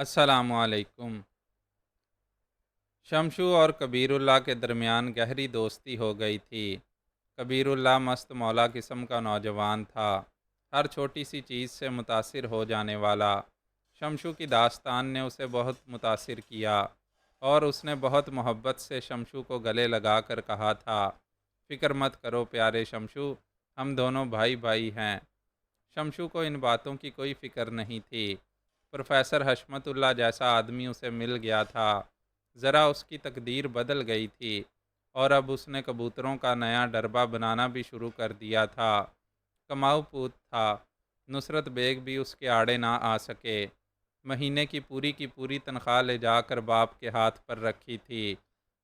السلام علیکم۔ شمشو اور کبیر اللہ کے درمیان گہری دوستی ہو گئی تھی۔ کبیر اللہ مست مولا قسم کا نوجوان تھا، ہر چھوٹی سی چیز سے متاثر ہو جانے والا۔ شمشو کی داستان نے اسے بہت متاثر کیا اور اس نے بہت محبت سے شمشو کو گلے لگا کر کہا تھا، فکر مت کرو پیارے شمشو، ہم دونوں بھائی بھائی ہیں۔ شمشو کو ان باتوں کی کوئی فکر نہیں تھی۔ پروفیسر حشمت اللہ جیسا آدمی اسے مل گیا تھا، ذرا اس کی تقدیر بدل گئی تھی اور اب اس نے کبوتروں کا نیا ڈربہ بنانا بھی شروع کر دیا تھا۔ کماؤ پوت تھا، نصرت بیگ بھی اس کے آڑے نہ آ سکے۔ مہینے کی پوری تنخواہ لے جا کر باپ کے ہاتھ پر رکھی تھی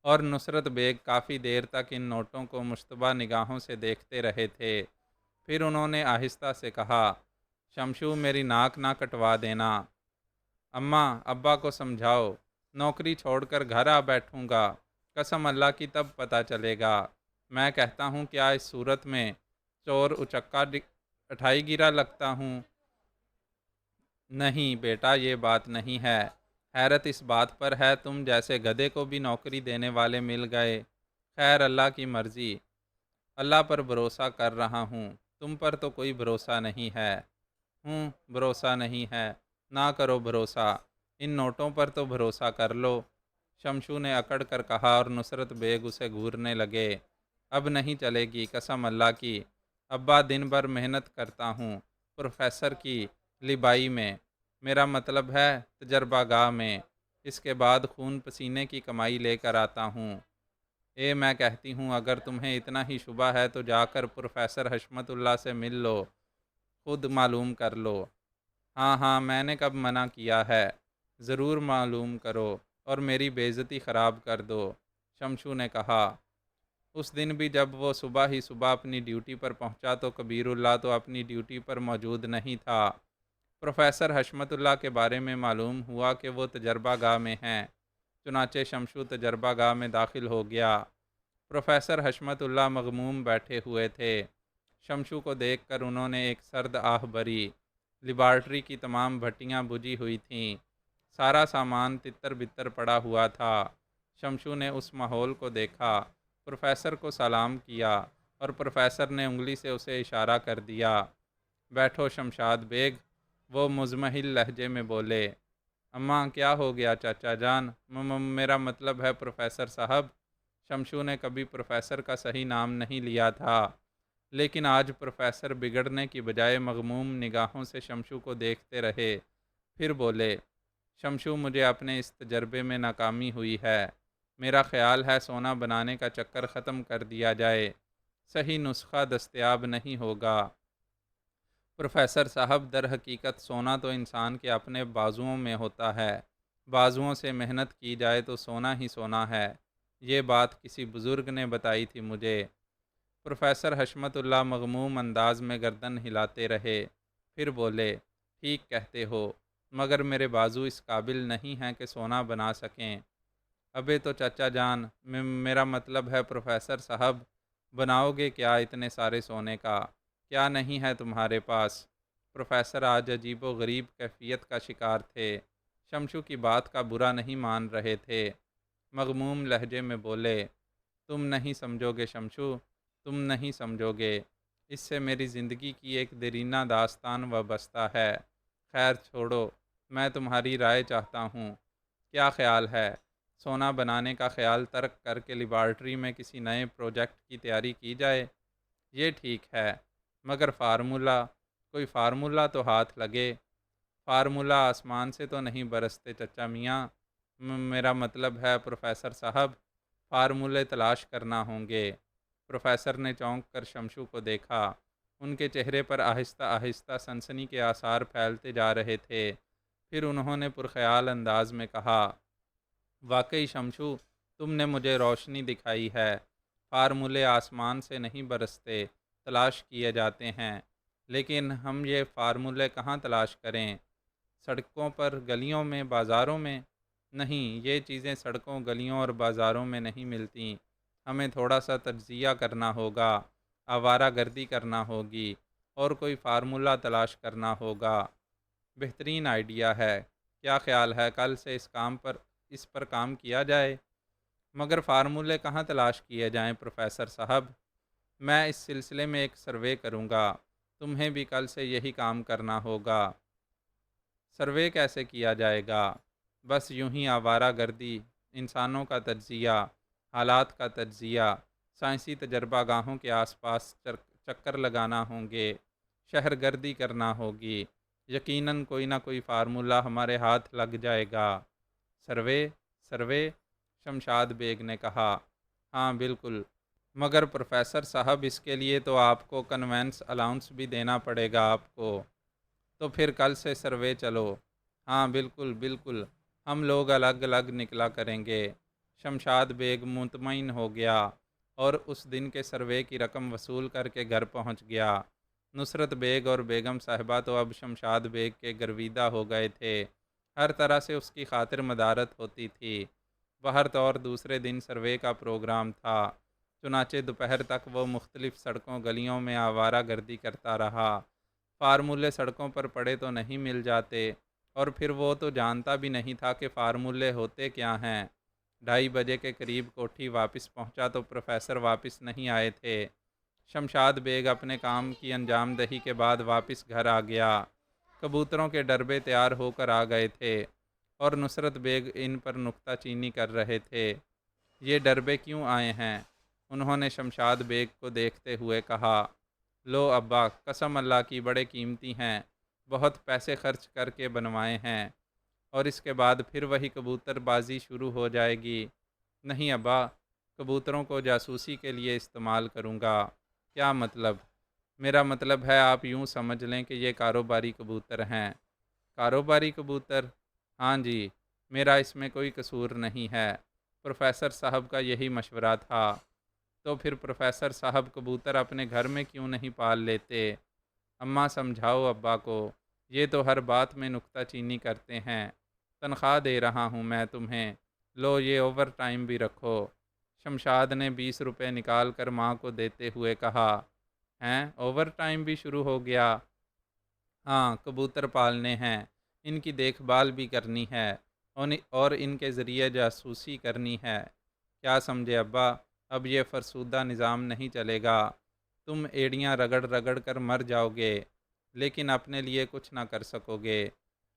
اور نصرت بیگ کافی دیر تک ان نوٹوں کو مشتبہ نگاہوں سے دیکھتے رہے تھے۔ پھر انہوں نے آہستہ سے کہا، شمشو میری ناک نہ کٹوا دینا، اماں ابا کو سمجھاؤ، نوکری چھوڑ کر گھر آ بیٹھوں گا، قسم اللہ کی تب پتہ چلے گا۔ میں کہتا ہوں کیا اس صورت میں چور اچکا اٹھائی گرا لگتا ہوں؟ نہیں بیٹا، یہ بات نہیں ہے، حیرت اس بات پر ہے تم جیسے گدھے کو بھی نوکری دینے والے مل گئے۔ خیر اللہ کی مرضی، اللہ پر بھروسہ کر رہا ہوں، تم پر تو کوئی بھروسہ نہیں ہے۔ بھروسہ نہیں ہے، نہ کرو بھروسہ، ان نوٹوں پر تو بھروسہ کر لو، شمشو نے اکڑ کر کہا اور نصرت بیگ اسے گھورنے لگے۔ اب نہیں چلے گی، قسم اللہ کی، ابا دن بھر محنت کرتا ہوں پروفیسر کی لبائی میں، میرا مطلب ہے تجربہ گاہ میں، اس کے بعد خون پسینے کی کمائی لے کر آتا ہوں۔ میں کہتی ہوں اگر تمہیں اتنا ہی شبہ ہے تو جا کر پروفیسر حشمت اللہ سے مل لو، خود معلوم کر لو۔ ہاں ہاں، میں نے کب منع کیا ہے، ضرور معلوم کرو اور میری بے عزتی خراب کر دو، شمشو نے کہا۔ اس دن بھی جب وہ صبح اپنی ڈیوٹی پر پہنچا تو کبیر اللہ تو اپنی ڈیوٹی پر موجود نہیں تھا۔ پروفیسر حشمت اللہ کے بارے میں معلوم ہوا کہ وہ تجربہ گاہ میں ہیں، چنانچہ شمشو تجربہ گاہ میں داخل ہو گیا۔ پروفیسر حشمت اللہ مغموم بیٹھے ہوئے تھے۔ شمشو کو دیکھ کر انہوں نے ایک سرد آہ بھری۔ لیبارٹری کی تمام بھٹیاں بجھی ہوئی تھیں، سارا سامان تتر بتر پڑا ہوا تھا۔ شمشو نے اس ماحول کو دیکھا، پروفیسر کو سلام کیا اور پروفیسر نے انگلی سے اسے اشارہ کر دیا۔ بیٹھو شمشاد بیگ، وہ مزمحل لہجے میں بولے۔ اماں کیا ہو گیا چاچا جان؟ میرا مطلب ہے پروفیسر صاحب۔ شمشو نے کبھی پروفیسر کا صحیح نام نہیں لیا تھا، لیکن آج پروفیسر بگڑنے کی بجائے مغموم نگاہوں سے شمشو کو دیکھتے رہے، پھر بولے، شمشو مجھے اپنے اس تجربے میں ناکامی ہوئی ہے، میرا خیال ہے سونا بنانے کا چکر ختم کر دیا جائے، صحیح نسخہ دستیاب نہیں ہوگا۔ پروفیسر صاحب در حقیقت سونا تو انسان کے اپنے بازوؤں میں ہوتا ہے، بازوؤں سے محنت کی جائے تو سونا ہی سونا ہے، یہ بات کسی بزرگ نے بتائی تھی مجھے۔ پروفیسر حشمت اللہ مغموم انداز میں گردن ہلاتے رہے، پھر بولے، ٹھیک کہتے ہو، مگر میرے بازو اس قابل نہیں ہیں کہ سونا بنا سکیں۔ ابے تو چچا جان، میرا مطلب ہے پروفیسر صاحب، بناؤ گے کیا اتنے سارے سونے کا؟ کیا نہیں ہے تمہارے پاس؟ پروفیسر آج عجیب و غریب کیفیت کا شکار تھے، شمشو کی بات کا برا نہیں مان رہے تھے، مغموم لہجے میں بولے، تم نہیں سمجھو گے شمشو، تم نہیں سمجھو گے، اس سے میری زندگی کی ایک دیرینہ داستان وابستہ ہے۔ خیر چھوڑو، میں تمہاری رائے چاہتا ہوں، کیا خیال ہے؟ سونا بنانے کا خیال ترک کر کے لیبارٹری میں کسی نئے پروجیکٹ کی تیاری کی جائے؟ یہ ٹھیک ہے، مگر کوئی فارمولہ تو ہاتھ لگے۔ فارمولہ آسمان سے تو نہیں برستے چچا میاں، میرا مطلب ہے پروفیسر صاحب، فارمولے تلاش کرنا ہوں گے۔ پروفیسر نے چونک کر شمشو کو دیکھا، ان کے چہرے پر آہستہ آہستہ سنسنی کے آثار پھیلتے جا رہے تھے، پھر انہوں نے پرخیال انداز میں کہا، واقعی شمشو، تم نے مجھے روشنی دکھائی ہے، فارمولے آسمان سے نہیں برستے، تلاش کیے جاتے ہیں، لیکن ہم یہ فارمولے کہاں تلاش کریں؟ سڑکوں پر، گلیوں میں، بازاروں میں؟ نہیں، یہ چیزیں سڑکوں، گلیوں اور بازاروں میں نہیں ملتیں، ہمیں تھوڑا سا تجزیہ کرنا ہوگا، آوارہ گردی کرنا ہوگی اور کوئی فارمولہ تلاش کرنا ہوگا۔ بہترین آئیڈیا ہے، کیا خیال ہے کل سے اس پر کام کیا جائے؟ مگر فارمولے کہاں تلاش کیے جائیں پروفیسر صاحب؟ میں اس سلسلے میں ایک سروے کروں گا، تمہیں بھی کل سے یہی کام کرنا ہوگا۔ سروے کیسے کیا جائے گا؟ بس یوں ہی آوارہ گردی، انسانوں کا تجزیہ، حالات کا تجزیہ، سائنسی تجربہ گاہوں کے آس پاس چکر لگانا ہوں گے، شہر گردی کرنا ہوگی، یقیناً کوئی نہ کوئی فارمولہ ہمارے ہاتھ لگ جائے گا۔ سروے؟ سروے؟ شمشاد بیگ نے کہا، ہاں بالکل، مگر پروفیسر صاحب اس کے لیے تو آپ کو کنوینس الاؤنس بھی دینا پڑے گا آپ کو۔ تو پھر کل سے سروے چلو۔ ہاں بالکل بالکل، ہم لوگ الگ الگ نکلا کریں گے۔ شمشاد بیگ مطمئن ہو گیا اور اس دن کے سروے کی رقم وصول کر کے گھر پہنچ گیا۔ نصرت بیگ اور بیگم صاحبہ تو اب شمشاد بیگ کے گرویدہ ہو گئے تھے، ہر طرح سے اس کی خاطر مدارت ہوتی تھی۔ بہر طور دوسرے دن سروے کا پروگرام تھا، چنانچہ دوپہر تک وہ مختلف سڑکوں گلیوں میں آوارہ گردی کرتا رہا۔ فارمولے سڑکوں پر پڑے تو نہیں مل جاتے، اور پھر وہ تو جانتا بھی نہیں تھا کہ فارمولے ہوتے کیا ہیں۔ 2:30 بجے کے قریب کوٹھی واپس پہنچا تو پروفیسر واپس نہیں آئے تھے۔ شمشاد بیگ اپنے کام کی انجام دہی کے بعد واپس گھر آ گیا۔ کبوتروں کے ڈربے تیار ہو کر آ گئے تھے اور نصرت بیگ ان پر نکتہ چینی کر رہے تھے۔ یہ ڈربے کیوں آئے ہیں؟ انہوں نے شمشاد بیگ کو دیکھتے ہوئے کہا۔ لو ابا، قسم اللہ کی بڑے قیمتی ہیں، بہت پیسے خرچ کر کے بنوائے ہیں، اور اس کے بعد پھر وہی کبوتر بازی شروع ہو جائے گی۔ نہیں ابا، کبوتروں کو جاسوسی کے لیے استعمال کروں گا۔ کیا مطلب؟ میرا مطلب ہے آپ یوں سمجھ لیں کہ یہ کاروباری کبوتر ہیں۔ کاروباری کبوتر؟ ہاں جی، میرا اس میں کوئی قصور نہیں ہے، پروفیسر صاحب کا یہی مشورہ تھا۔ تو پھر پروفیسر صاحب کبوتر اپنے گھر میں کیوں نہیں پال لیتے؟ اماں سمجھاؤ ابا کو، یہ تو ہر بات میں نکتہ چینی کرتے ہیں۔ تنخواہ دے رہا ہوں میں تمہیں، لو یہ اوور ٹائم بھی رکھو۔ شمشاد نے 20 روپے نکال کر ماں کو دیتے ہوئے کہا، ہیں اوور ٹائم بھی شروع ہو گیا؟ ہاں، کبوتر پالنے ہیں، ان کی دیکھ بھال بھی کرنی ہے، اور ان کے ذریعے جاسوسی کرنی ہے۔ کیا سمجھے ابا؟ اب یہ فرسودہ نظام نہیں چلے گا، تم ایڑیاں رگڑ رگڑ کر مر جاؤ گے، لیکن اپنے لیے کچھ نہ کر سکو گے۔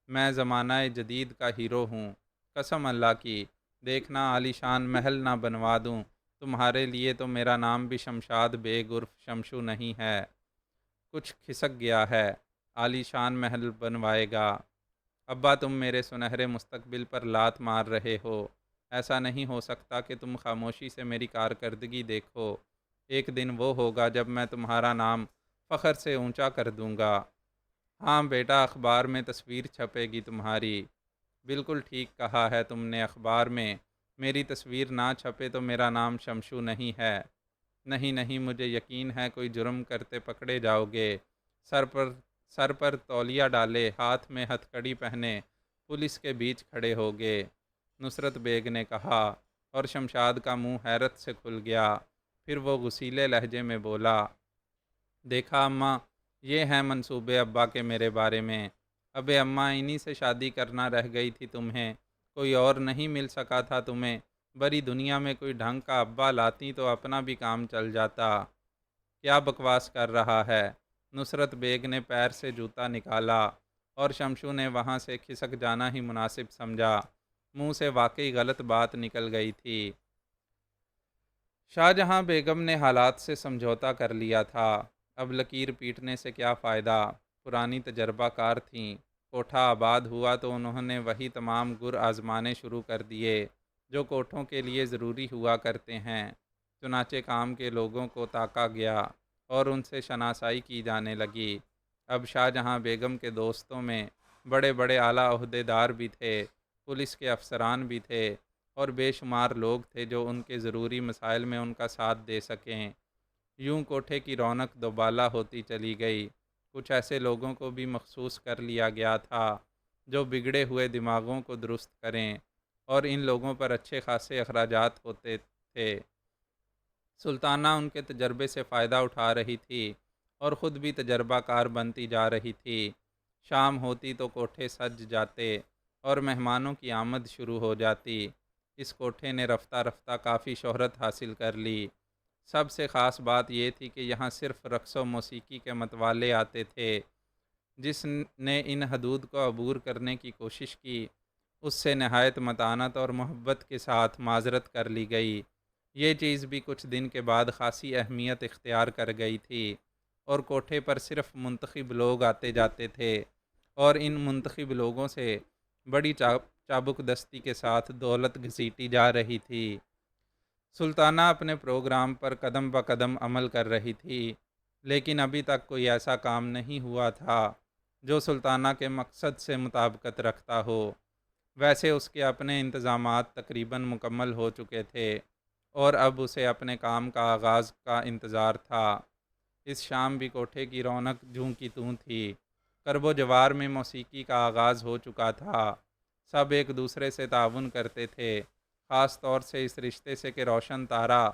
میں زمانہ جدید کا ہیرو ہوں، قسم اللہ کی، دیکھنا عالی شان محل نہ بنوا دوں تمہارے لیے تو میرا نام بھی شمشاد بیگ عرف شمشو نہیں ہے۔ کچھ کھسک گیا ہے، عالی شان محل بنوائے گا؟ ابا تم میرے سنہرے مستقبل پر لات مار رہے ہو، ایسا نہیں ہو سکتا کہ تم خاموشی سے میری کارکردگی دیکھو۔ ایک دن وہ ہوگا جب میں تمہارا نام فخر سے اونچا کر دوں گا۔ ہاں بیٹا، اخبار میں تصویر چھپے گی تمہاری۔ بالکل ٹھیک کہا ہے تم نے، اخبار میں میری تصویر نہ چھپے تو میرا نام شمشو نہیں ہے۔ نہیں نہیں، مجھے یقین ہے کوئی جرم کرتے پکڑے جاؤ گے۔ سر پر تولیہ ڈالے، ہاتھ میں ہتھ کڑی پہنے، پولیس کے بیچ کھڑے ہو گے، نصرت بیگ نے کہا، اور شمشاد کا منہ حیرت سے کھل گیا۔ پھر وہ غصیلے لہجے میں بولا، دیکھا اماں، یہ ہیں منصوبے ابا کے میرے بارے میں۔ ابے اماں، انہی سے شادی کرنا رہ گئی تھی تمہیں، کوئی اور نہیں مل سکا تھا تمہیں؟ بڑی دنیا میں کوئی ڈھنگ کا ابا لاتی تو اپنا بھی کام چل جاتا۔ کیا بکواس کر رہا ہے؟ نصرت بیگ نے پیر سے جوتا نکالا، اور شمشو نے وہاں سے کھسک جانا ہی مناسب سمجھا، منہ سے واقعی غلط بات نکل گئی تھی۔ شاہ جہاں بیگم نے حالات سے سمجھوتا کر لیا تھا، اب لکیر پیٹنے سے کیا فائدہ؟ پرانی تجربہ کار تھیں، کوٹھا آباد ہوا تو انہوں نے وہی تمام گر آزمانے شروع کر دیے جو کوٹھوں کے لیے ضروری ہوا کرتے ہیں۔ چنانچہ کام کے لوگوں کو تاکا گیا اور ان سے شناسائی کی جانے لگی۔ اب شاہ جہاں بیگم کے دوستوں میں بڑے بڑے اعلیٰ عہدیدار بھی تھے، پولیس کے افسران بھی تھے، اور بے شمار لوگ تھے جو ان کے ضروری مسائل میں ان کا ساتھ دے سکیں۔ یوں کوٹھے کی رونق دوبالا ہوتی چلی گئی۔ کچھ ایسے لوگوں کو بھی مخصوص کر لیا گیا تھا جو بگڑے ہوئے دماغوں کو درست کریں، اور ان لوگوں پر اچھے خاصے اخراجات ہوتے تھے۔ سلطانہ ان کے تجربے سے فائدہ اٹھا رہی تھی اور خود بھی تجربہ کار بنتی جا رہی تھی۔ شام ہوتی تو کوٹھے سج جاتے، اور مہمانوں کی آمد شروع ہو جاتی۔ اس کوٹھے نے رفتہ رفتہ کافی شہرت حاصل کر لی۔ سب سے خاص بات یہ تھی کہ یہاں صرف رقص و موسیقی کے متوالے آتے تھے۔ جس نے ان حدود کو عبور کرنے کی کوشش کی، اس سے نہایت متانت اور محبت کے ساتھ معذرت کر لی گئی۔ یہ چیز بھی کچھ دن کے بعد خاصی اہمیت اختیار کر گئی تھی، اور کوٹھے پر صرف منتخب لوگ آتے جاتے تھے، اور ان منتخب لوگوں سے بڑی چابک دستی کے ساتھ دولت گھسیٹی جا رہی تھی۔ سلطانہ اپنے پروگرام پر قدم بہ قدم عمل کر رہی تھی، لیکن ابھی تک کوئی ایسا کام نہیں ہوا تھا جو سلطانہ کے مقصد سے مطابقت رکھتا ہو۔ ویسے اس کے اپنے انتظامات تقریباً مکمل ہو چکے تھے، اور اب اسے اپنے کام کا آغاز کا انتظار تھا۔ اس شام بھی کوٹھے کی رونق جوں کی توں تھی۔ کرب و جوار میں موسیقی کا آغاز ہو چکا تھا۔ سب ایک دوسرے سے تعاون کرتے تھے، خاص طور سے اس رشتے سے کہ روشن تارا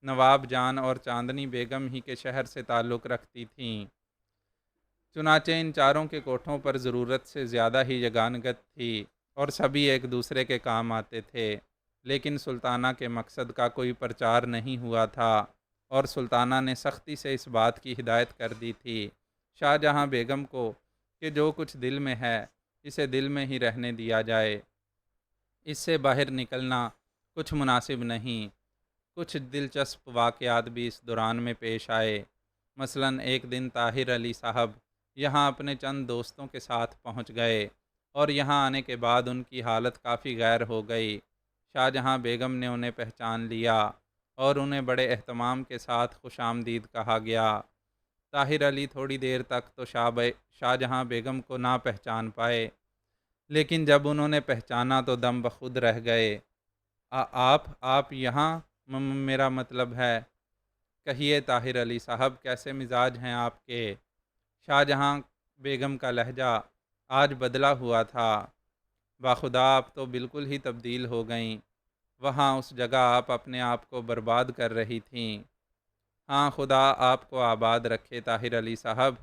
نواب جان اور چاندنی بیگم ہی کے شہر سے تعلق رکھتی تھیں۔ چنانچہ ان چاروں کے کوٹھوں پر ضرورت سے زیادہ ہی یگانگت تھی، اور سبھی ایک دوسرے کے کام آتے تھے، لیکن سلطانہ کے مقصد کا کوئی پرچار نہیں ہوا تھا، اور سلطانہ نے سختی سے اس بات کی ہدایت کر دی تھی شاہ جہاں بیگم کو کہ جو کچھ دل میں ہے اسے دل میں ہی رہنے دیا جائے، اس سے باہر نکلنا کچھ مناسب نہیں۔ کچھ دلچسپ واقعات بھی اس دوران میں پیش آئے۔ مثلاً ایک دن طاہر علی صاحب یہاں اپنے چند دوستوں کے ساتھ پہنچ گئے، اور یہاں آنے کے بعد ان کی حالت کافی غیر ہو گئی۔ شاہ جہاں بیگم نے انہیں پہچان لیا، اور انہیں بڑے اہتمام کے ساتھ خوش آمدید کہا گیا۔ طاہر علی تھوڑی دیر تک تو شاہ جہاں بیگم کو نہ پہچان پائے، لیکن جب انہوں نے پہچانا تو دم بخود رہ گئے۔ آپ یہاں، میرا مطلب ہے، کہیے طاہر علی صاحب کیسے مزاج ہیں آپ کے؟ شاہ جہاں بیگم کا لہجہ آج بدلا ہوا تھا۔ باخدا آپ تو بالکل ہی تبدیل ہو گئیں۔ وہاں اس جگہ آپ اپنے آپ کو برباد کر رہی تھیں۔ ہاں، خدا آپ کو آباد رکھے طاہر علی صاحب،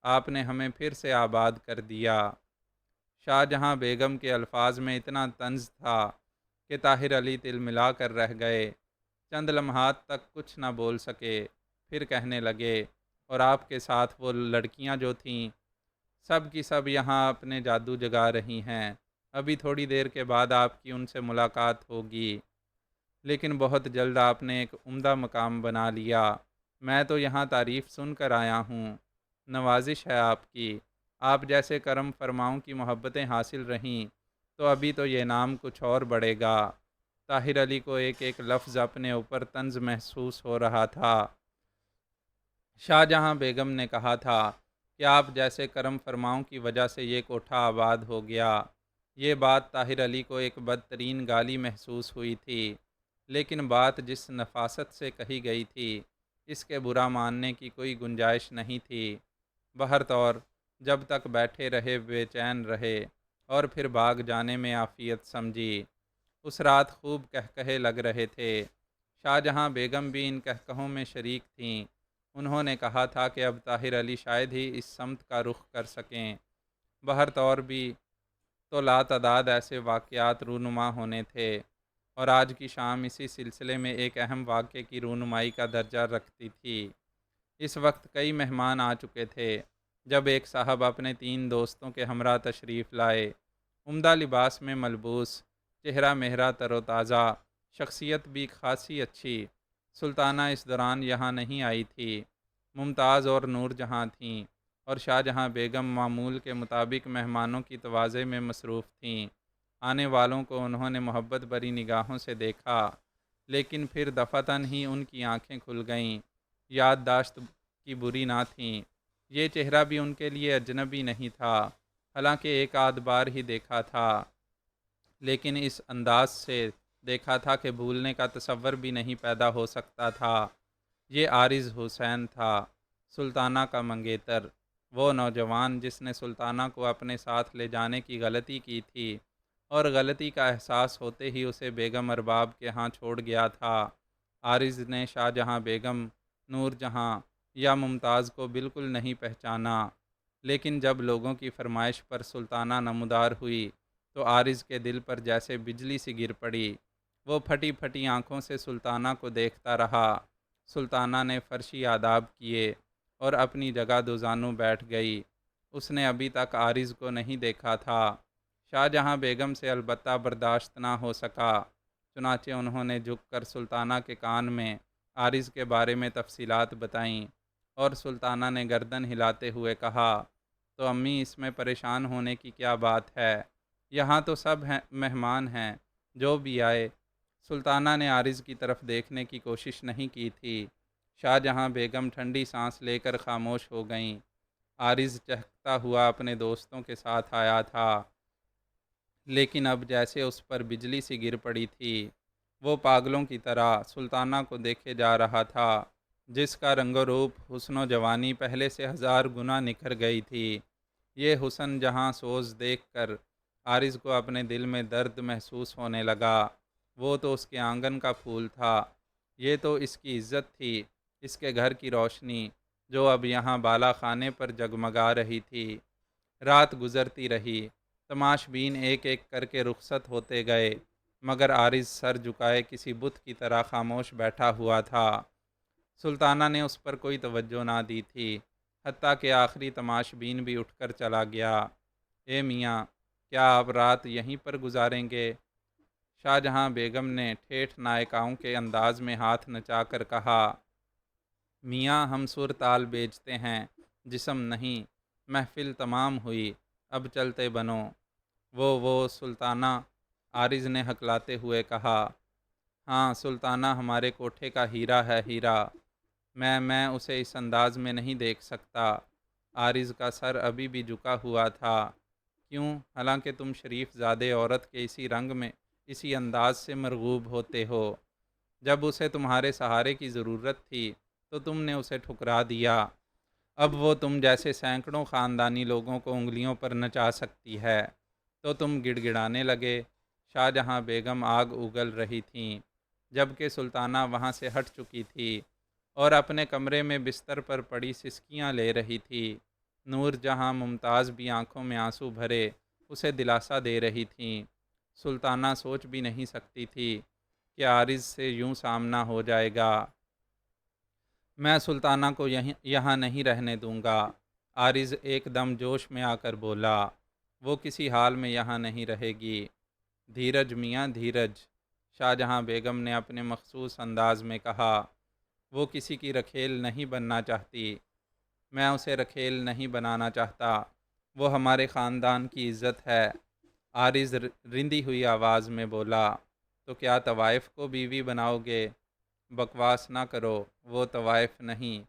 آپ نے ہمیں پھر سے آباد کر دیا۔ شاہ جہاں بیگم کے الفاظ میں اتنا طنز تھا کہ طاہر علی تلملا کر رہ گئے۔ چند لمحات تک کچھ نہ بول سکے، پھر کہنے لگے، اور آپ کے ساتھ وہ لڑکیاں جو تھیں، سب کی سب یہاں اپنے جادو جگا رہی ہیں۔ ابھی تھوڑی دیر کے بعد آپ کی ان سے ملاقات ہوگی، لیکن بہت جلد آپ نے ایک عمدہ مقام بنا لیا۔ میں تو یہاں تعریف سن کر آیا ہوں۔ نوازش ہے آپ کی۔ آپ جیسے کرم فرماؤں کی محبتیں حاصل رہیں تو ابھی تو یہ نام کچھ اور بڑھے گا۔ طاہر علی کو ایک ایک لفظ اپنے اوپر طنز محسوس ہو رہا تھا۔ شاہ جہاں بیگم نے کہا تھا کہ آپ جیسے کرم فرماؤں کی وجہ سے یہ کوٹھا آباد ہو گیا۔ یہ بات طاہر علی کو ایک بدترین گالی محسوس ہوئی تھی، لیکن بات جس نفاست سے کہی گئی تھی اس کے برا ماننے کی کوئی گنجائش نہیں تھی۔ بہرطور جب تک بیٹھے رہے بے چین رہے، اور پھر بھاگ جانے میں عافیت سمجھی۔ اس رات خوب کہکہے لگ رہے تھے۔ شاہ جہاں بیگم بھی ان کہکہوں میں شریک تھیں۔ انہوں نے کہا تھا کہ اب طاہر علی شاید ہی اس سمت کا رخ کر سکیں۔ بہرطور بھی تو لاتعداد ایسے واقعات رونما ہونے تھے، اور آج کی شام اسی سلسلے میں ایک اہم واقعے کی رونمائی کا درجہ رکھتی تھی۔ اس وقت کئی مہمان آ چکے تھے جب ایک صاحب اپنے 3 دوستوں کے ہمراہ تشریف لائے۔ عمدہ لباس میں ملبوس، چہرہ مہرہ تر و تازہ، شخصیت بھی خاصی اچھی۔ سلطانہ اس دوران یہاں نہیں آئی تھی۔ ممتاز اور نور جہاں تھیں، اور شاہ جہاں بیگم معمول کے مطابق مہمانوں کی توازے میں مصروف تھیں۔ آنے والوں کو انہوں نے محبت بری نگاہوں سے دیکھا، لیکن پھر دفعتاً ہی ان کی آنکھیں کھل گئیں۔ یادداشت کی بری نہ تھیں۔ یہ چہرہ بھی ان کے لیے اجنبی نہیں تھا، حالانکہ ایک آدھ بار ہی دیکھا تھا، لیکن اس انداز سے دیکھا تھا کہ بھولنے کا تصور بھی نہیں پیدا ہو سکتا تھا۔ یہ عارض حسین تھا، سلطانہ کا منگیتر، وہ نوجوان جس نے سلطانہ کو اپنے ساتھ لے جانے کی غلطی کی تھی، اور غلطی کا احساس ہوتے ہی اسے بیگم ارباب کے ہاں چھوڑ گیا تھا۔ عارض نے شاہ جہاں بیگم، نور جہاں یا ممتاز کو بالکل نہیں پہچانا، لیکن جب لوگوں کی فرمائش پر سلطانہ نمودار ہوئی تو عارض کے دل پر جیسے بجلی سی گر پڑی۔ وہ پھٹی پھٹی آنکھوں سے سلطانہ کو دیکھتا رہا۔ سلطانہ نے فرشی آداب کیے اور اپنی جگہ دوزانوں بیٹھ گئی۔ اس نے ابھی تک عارض کو نہیں دیکھا تھا۔ شاہ جہاں بیگم سے البتہ برداشت نہ ہو سکا، چنانچہ انہوں نے جھک کر سلطانہ کے کان میں عارض کے بارے میں تفصیلات بتائیں، اور سلطانہ نے گردن ہلاتے ہوئے کہا، تو امی اس میں پریشان ہونے کی کیا بات ہے؟ یہاں تو سب مہمان ہیں، جو بھی آئے۔ سلطانہ نے عارض کی طرف دیکھنے کی کوشش نہیں کی تھی۔ شاہ جہاں بیگم ٹھنڈی سانس لے کر خاموش ہو گئیں۔ عارض چہکتا ہوا اپنے دوستوں کے ساتھ آیا تھا، لیکن اب جیسے اس پر بجلی سی گر پڑی تھی۔ وہ پاگلوں کی طرح سلطانہ کو دیکھے جا رہا تھا، جس کا رنگ و روپ، حسن و جوانی پہلے سے 1000 گنا نکھر گئی تھی۔ یہ حسن جہاں سوز دیکھ کر عارض کو اپنے دل میں درد محسوس ہونے لگا۔ وہ تو اس کے آنگن کا پھول تھا، یہ تو اس کی عزت تھی، اس کے گھر کی روشنی، جو اب یہاں بالا خانے پر جگمگا رہی تھی۔ رات گزرتی رہی، تماش بین ایک ایک کر کے رخصت ہوتے گئے، مگر عارض سر جھکائے کسی بت کی طرح خاموش بیٹھا ہوا تھا۔ سلطانہ نے اس پر کوئی توجہ نہ دی تھی، حتیٰ کہ آخری تماش بین بھی اٹھ کر چلا گیا۔ اے میاں، کیا آپ رات یہیں پر گزاریں گے؟ شاہ جہاں بیگم نے ٹھیٹھ نائکاؤں کے انداز میں ہاتھ نچا کر کہا، میاں ہم سر تال بیچتے ہیں، جسم نہیں۔ محفل تمام ہوئی، اب چلتے بنو۔ وہ سلطانہ، عارض نے ہکلاتے ہوئے کہا۔ ہاں، سلطانہ ہمارے کوٹھے کا ہیرا ہے، ہیرا۔ میں اسے اس انداز میں نہیں دیکھ سکتا۔ عارض کا سر ابھی بھی جھکا ہوا تھا۔ کیوں؟ حالانکہ تم شریف زادے عورت کے اسی رنگ میں، اسی انداز سے مرغوب ہوتے ہو۔ جب اسے تمہارے سہارے کی ضرورت تھی تو تم نے اسے ٹھکرا دیا۔ اب وہ تم جیسے سینکڑوں خاندانی لوگوں کو انگلیوں پر نچا سکتی ہے، تو تم گڑ گڑانے لگے۔ شاہ جہاں بیگم آگ اگل رہی تھیں، جبکہ سلطانہ وہاں سے ہٹ چکی تھی اور اپنے کمرے میں بستر پر پڑی سسکیاں لے رہی تھی۔ نور جہاں ممتاز بھی آنکھوں میں آنسو بھرے اسے دلاسا دے رہی تھیں۔ سلطانہ سوچ بھی نہیں سکتی تھی کہ عارض سے یوں سامنا ہو جائے گا۔ میں سلطانہ کو یہاں نہیں رہنے دوں گا، عارض ایک دم جوش میں آ کر بولا۔ وہ کسی حال میں یہاں نہیں رہے گی۔ دھیرج میاں، دھیرج، شاہ جہاں بیگم نے اپنے مخصوص انداز میں کہا۔ وہ کسی کی رکھیل نہیں بننا چاہتی، میں اسے رکھیل نہیں بنانا چاہتا۔ وہ ہمارے خاندان کی عزت ہے۔ عارض رندی ہوئی آواز میں بولا، تو کیا طوائف کو بیوی بناؤ گے؟ بکواس نہ کرو، وہ طوائف نہیں۔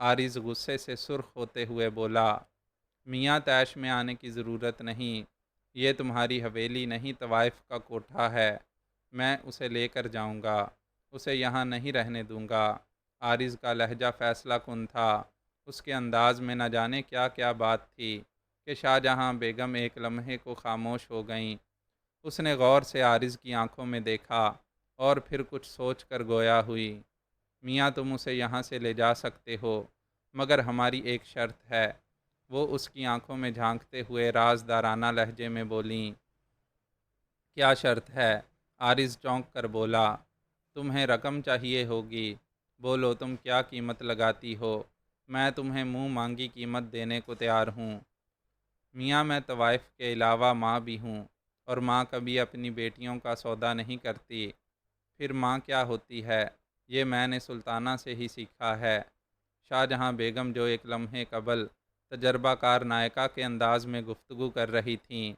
عارض غصے سے سرخ ہوتے ہوئے بولا، میاں طیش میں آنے کی ضرورت نہیں، یہ تمہاری حویلی نہیں، طوائف کا کوٹھا ہے، میں اسے لے کر جاؤں گا، اسے یہاں نہیں رہنے دوں گا۔ عارض کا لہجہ فیصلہ کن تھا، اس کے انداز میں نہ جانے کیا کیا بات تھی کہ شاہ جہاں بیگم ایک لمحے کو خاموش ہو گئیں۔ اس نے غور سے عارض کی آنکھوں میں دیکھا اور پھر کچھ سوچ کر گویا ہوئی، میاں تم اسے یہاں سے لے جا سکتے ہو، مگر ہماری ایک شرط ہے۔ وہ اس کی آنکھوں میں جھانکتے ہوئے رازدارانہ لہجے میں بولیں۔ کیا شرط ہے؟ عارض چونک کر بولا، تمہیں رقم چاہیے ہوگی، بولو تم کیا قیمت لگاتی ہو، میں تمہیں منہ مانگی قیمت دینے کو تیار ہوں۔ میاں میں طوائف کے علاوہ ماں بھی ہوں، اور ماں کبھی اپنی بیٹیوں کا سودا نہیں کرتی۔ پھر ماں کیا ہوتی ہے، یہ میں نے سلطانہ سے ہی سیکھا ہے۔ شاہ جہاں بیگم جو ایک لمحے قبل تجربہ کار نائکا کے انداز میں گفتگو کر رہی تھیں،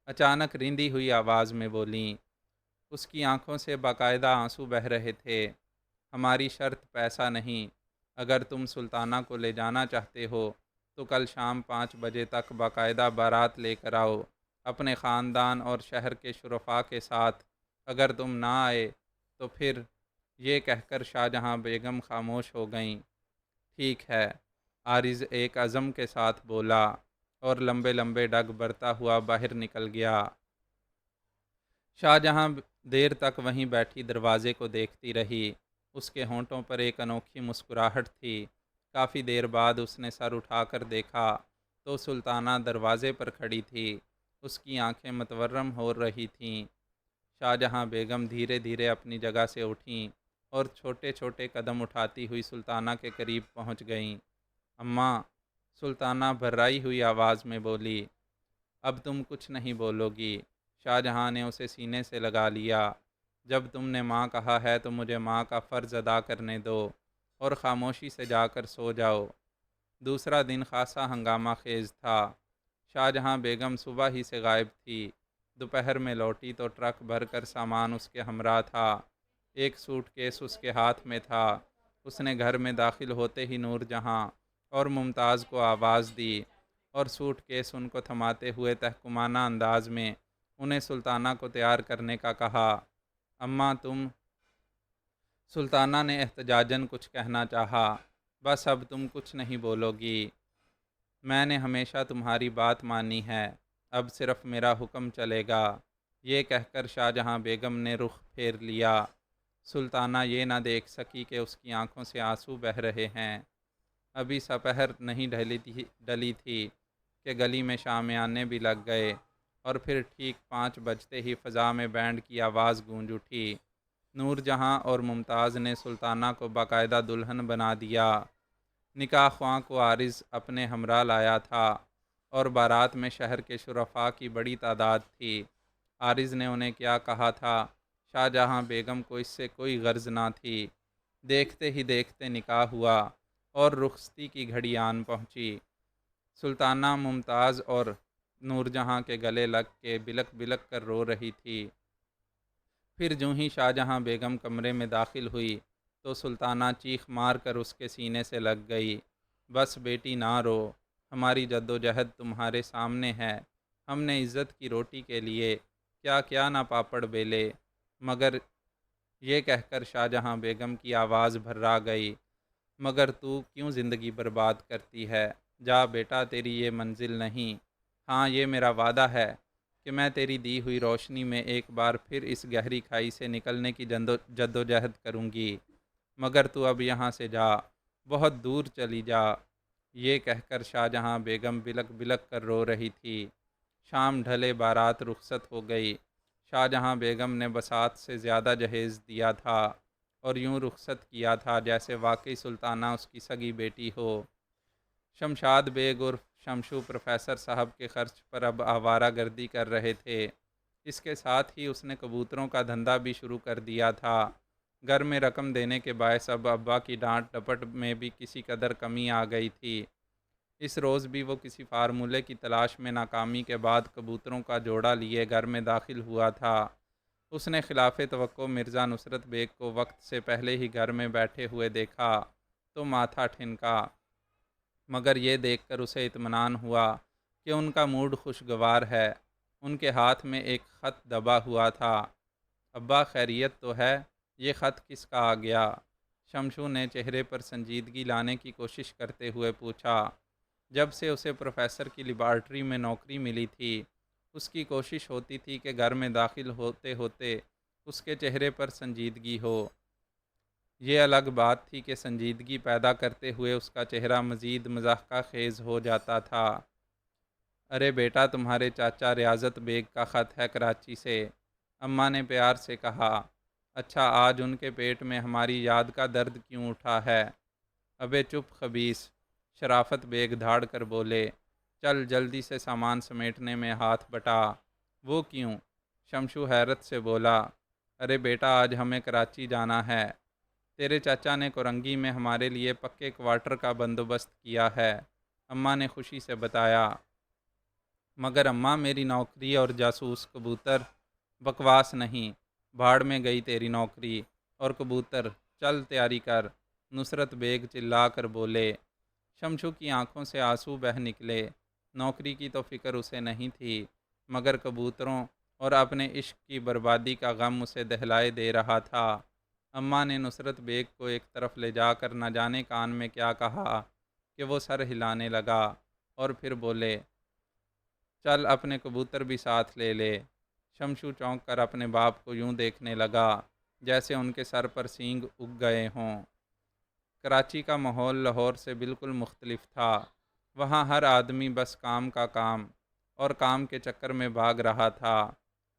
اچانک رندی ہوئی آواز میں بولیں۔ اس کی آنکھوں سے باقاعدہ آنسو بہہ رہے تھے۔ ہماری شرط پیسہ نہیں، اگر تم سلطانہ کو لے جانا چاہتے ہو تو کل شام 5 بجے تک باقاعدہ بارات لے کر آؤ، اپنے خاندان اور شہر کے شرفاء کے ساتھ۔ اگر تم نہ آئے تو پھر، یہ کہہ کر شاہ جہاں بیگم خاموش ہو گئیں۔ ٹھیک ہے، عارض ایک عزم کے ساتھ بولا اور لمبے لمبے ڈگ برتا ہوا باہر نکل گیا۔ شاہ جہاں دیر تک وہیں بیٹھی دروازے کو دیکھتی رہی۔ اس کے ہونٹوں پر ایک انوکھی مسکراہٹ تھی۔ کافی دیر بعد اس نے سر اٹھا کر دیکھا تو سلطانہ دروازے پر کھڑی تھی۔ اس کی آنکھیں متورم ہو رہی تھیں۔ شاہجہاں بیگم دھیرے دھیرے اپنی جگہ سے اٹھیں اور چھوٹے چھوٹے قدم اٹھاتی ہوئی سلطانہ کے قریب پہنچ گئیں۔ اماں، سلطانہ بھرائی ہوئی آواز میں بولی، اب تم کچھ نہیں بولو گی۔ شاہجہاں نے اسے سینے سے لگا لیا۔ جب تم نے ماں کہا ہے تو مجھے ماں کا فرض ادا کرنے دو اور خاموشی سے جا کر سو جاؤ۔ دوسرا دن خاصا ہنگامہ خیز تھا۔ شاہجہاں بیگم صبح ہی سے غائب تھی۔ دوپہر میں لوٹی تو ٹرک بھر کر سامان اس کے ہمراہ تھا۔ ایک سوٹ کیس اس کے ہاتھ میں تھا۔ اس نے گھر میں داخل ہوتے ہی نور جہاں اور ممتاز کو آواز دی اور سوٹ کیس ان کو تھماتے ہوئے تحکمانہ انداز میں انہیں سلطانہ کو تیار کرنے کا کہا۔ اماں تم، سلطانہ نے احتجاجاً کچھ کہنا چاہا، بس اب تم کچھ نہیں بولو گی۔ میں نے ہمیشہ تمہاری بات مانی ہے، اب صرف میرا حکم چلے گا۔ یہ کہہ کر شاہجہاں بیگم نے رخ پھیر لیا۔ سلطانہ یہ نہ دیکھ سکی کہ اس کی آنکھوں سے آنسو بہہ رہے ہیں۔ ابھی سپہر نہیں ڈلی تھی کہ گلی میں شامیانے بھی لگ گئے اور پھر ٹھیک 5 بجتے ہی فضا میں بینڈ کی آواز گونج اٹھی۔ نور جہاں اور ممتاز نے سلطانہ کو باقاعدہ دلہن بنا دیا۔ نکاح خواں کو عارض اپنے ہمراہ لایا تھا اور بارات میں شہر کے شرفاء کی بڑی تعداد تھی۔ عارض نے انہیں کیا کہا تھا، شاہجہاں بیگم کو اس سے کوئی غرض نہ تھی۔ دیکھتے ہی دیکھتے نکاح ہوا اور رخصتی کی گھڑی آن پہنچی۔ سلطانہ ممتاز اور نور جہاں کے گلے لگ کے بلک بلک کر رو رہی تھی۔ پھر جوں ہی شاہجہاں بیگم کمرے میں داخل ہوئی تو سلطانہ چیخ مار کر اس کے سینے سے لگ گئی۔ بس بیٹی نہ رو، ہماری جدوجہد تمہارے سامنے ہے۔ ہم نے عزت کی روٹی کے لیے کیا کیا نہ پاپڑ بیلے، مگر یہ کہہ کر شاہجہاں بیگم کی آواز بھرا گئی، مگر تو کیوں زندگی برباد کرتی ہے؟ جا بیٹا، تیری یہ منزل نہیں۔ ہاں، یہ میرا وعدہ ہے کہ میں تیری دی ہوئی روشنی میں ایک بار پھر اس گہری کھائی سے نکلنے کی جدوجہد کروں گی، مگر تو اب یہاں سے جا، بہت دور چلی جا۔ یہ کہہ کر شاہجہاں بیگم بلک بلک کر رو رہی تھی۔ شام ڈھلے بارات رخصت ہو گئی۔ شاہجہاں بیگم نے بساط سے زیادہ جہیز دیا تھا اور یوں رخصت کیا تھا جیسے واقعی سلطانہ اس کی سگی بیٹی ہو۔ شمشاد بیگ عرف شمشو پروفیسر صاحب کے خرچ پر اب آوارہ گردی کر رہے تھے۔ اس کے ساتھ ہی اس نے کبوتروں کا دھندا بھی شروع کر دیا تھا۔ گھر میں رقم دینے کے باعث اب ابا کی ڈانٹ ڈپٹ میں بھی کسی قدر کمی آ گئی تھی۔ اس روز بھی وہ کسی فارمولے کی تلاش میں ناکامی کے بعد کبوتروں کا جوڑا لیے گھر میں داخل ہوا تھا۔ اس نے خلاف توقع مرزا نصرت بیگ کو وقت سے پہلے ہی گھر میں بیٹھے ہوئے دیکھا تو ماتھا ٹھنکا، مگر یہ دیکھ کر اسے اطمینان ہوا کہ ان کا موڈ خوشگوار ہے۔ ان کے ہاتھ میں ایک خط دبا ہوا تھا۔ ابا، خیریت تو ہے؟ یہ خط کس کا آ گیا؟ شمشو نے چہرے پر سنجیدگی لانے کی کوشش کرتے ہوئے پوچھا۔ جب سے اسے پروفیسر کی لیبارٹری میں نوکری ملی تھی، اس کی کوشش ہوتی تھی کہ گھر میں داخل ہوتے ہوتے اس کے چہرے پر سنجیدگی ہو۔ یہ الگ بات تھی کہ سنجیدگی پیدا کرتے ہوئے اس کا چہرہ مزید مضحکہ خیز ہو جاتا تھا۔ ارے بیٹا، تمہارے چاچا ریاضت بیگ کا خط ہے کراچی سے، اماں نے پیار سے کہا۔ اچھا، آج ان کے پیٹ میں ہماری یاد کا درد کیوں اٹھا ہے؟ ابے چپ خبیث، شرافت بیگ دھاڑ کر بولے۔ چل جلدی سے سامان سمیٹنے میں ہاتھ بٹا۔ وہ کیوں؟ شمشو حیرت سے بولا۔ ارے بیٹا، آج ہمیں کراچی جانا ہے۔ تیرے چاچا نے کورنگی میں ہمارے لیے پکے کوارٹر کا بندوبست کیا ہے، اماں نے خوشی سے بتایا۔ مگر اماں، میری نوکری اور جاسوس کبوتر؟ بکواس نہیں، بھاڑ میں گئی تیری نوکری اور کبوتر، چل تیاری کر، نصرت بیگ چلا کر بولے۔ شمشو کی آنکھوں سے آنسو بہہ نکلے۔ نوکری کی تو فکر اسے نہیں تھی، مگر کبوتروں اور اپنے عشق کی بربادی کا غم اسے دہلائے دے رہا تھا۔ اماں نے نصرت بیگ کو ایک طرف لے جا کر نہ جانے کان میں کیا کہا کہ وہ سر ہلانے لگا اور پھر بولے، چل اپنے کبوتر بھی ساتھ لے لے۔ شمشو چونک کر اپنے باپ کو یوں دیکھنے لگا جیسے ان کے سر پر سینگ اگ گئے ہوں۔ کراچی کا ماحول لاہور سے بالکل مختلف تھا۔ وہاں ہر آدمی بس کام کا کام، اور کام کے چکر میں بھاگ رہا تھا۔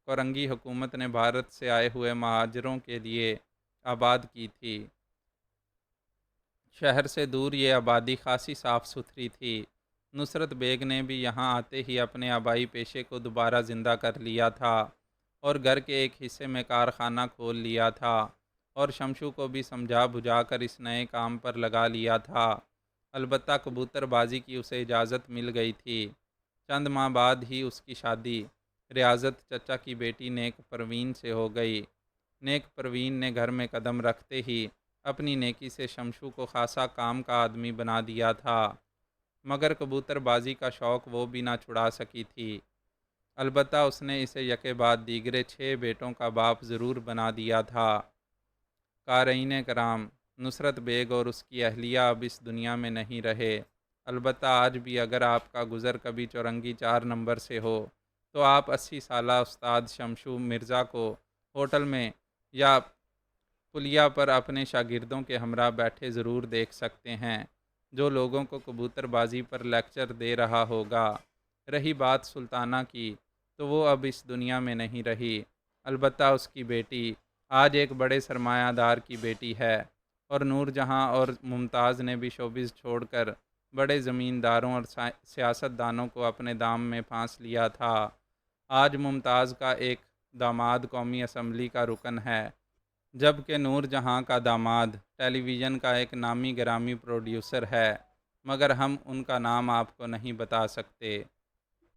کورنگی حکومت نے بھارت سے آئے ہوئے مہاجروں کے لیے آباد کی تھی۔ شہر سے دور یہ آبادی خاصی صاف ستھری تھی۔ نصرت بیگ نے بھی یہاں آتے ہی اپنے آبائی پیشے کو دوبارہ زندہ کر لیا تھا اور گھر کے ایک حصے میں کارخانہ کھول لیا تھا، اور شمشو کو بھی سمجھا بجھا کر اس نئے کام پر لگا لیا تھا۔ البتہ کبوتر بازی کی اسے اجازت مل گئی تھی۔ چند ماہ بعد ہی اس کی شادی ریاضت چچا کی بیٹی نیک پروین سے ہو گئی۔ نیک پروین نے گھر میں قدم رکھتے ہی اپنی نیکی سے شمشو کو خاصا کام کا آدمی بنا دیا تھا، مگر کبوتر بازی کا شوق وہ بھی نہ چھڑا سکی تھی۔ البتہ اس نے اسے یکے بعد دیگرے 6 بیٹوں کا باپ ضرور بنا دیا تھا۔ قارئین کرام، نصرت بیگ اور اس کی اہلیہ اب اس دنیا میں نہیں رہے۔ البتہ آج بھی اگر آپ کا گزر کبھی چورنگی 4 نمبر سے ہو تو آپ 80 سالہ استاد شمشو مرزا کو ہوٹل میں یا پلیا پر اپنے شاگردوں کے ہمراہ بیٹھے ضرور دیکھ سکتے ہیں، جو لوگوں کو کبوتر بازی پر لیکچر دے رہا ہوگا۔ رہی بات سلطانہ کی، تو وہ اب اس دنیا میں نہیں رہی، البتہ اس کی بیٹی آج ایک بڑے سرمایہ دار کی بیٹی ہے، اور نور جہاں اور ممتاز نے بھی شوبز چھوڑ کر بڑے زمینداروں اور سیاست دانوں کو اپنے دام میں پھانس لیا تھا۔ آج ممتاز کا ایک داماد قومی اسمبلی کا رکن ہے، جبکہ نور جہاں کا داماد ٹیلی ویژن کا ایک نامی گرامی پروڈیوسر ہے، مگر ہم ان کا نام آپ کو نہیں بتا سکتے۔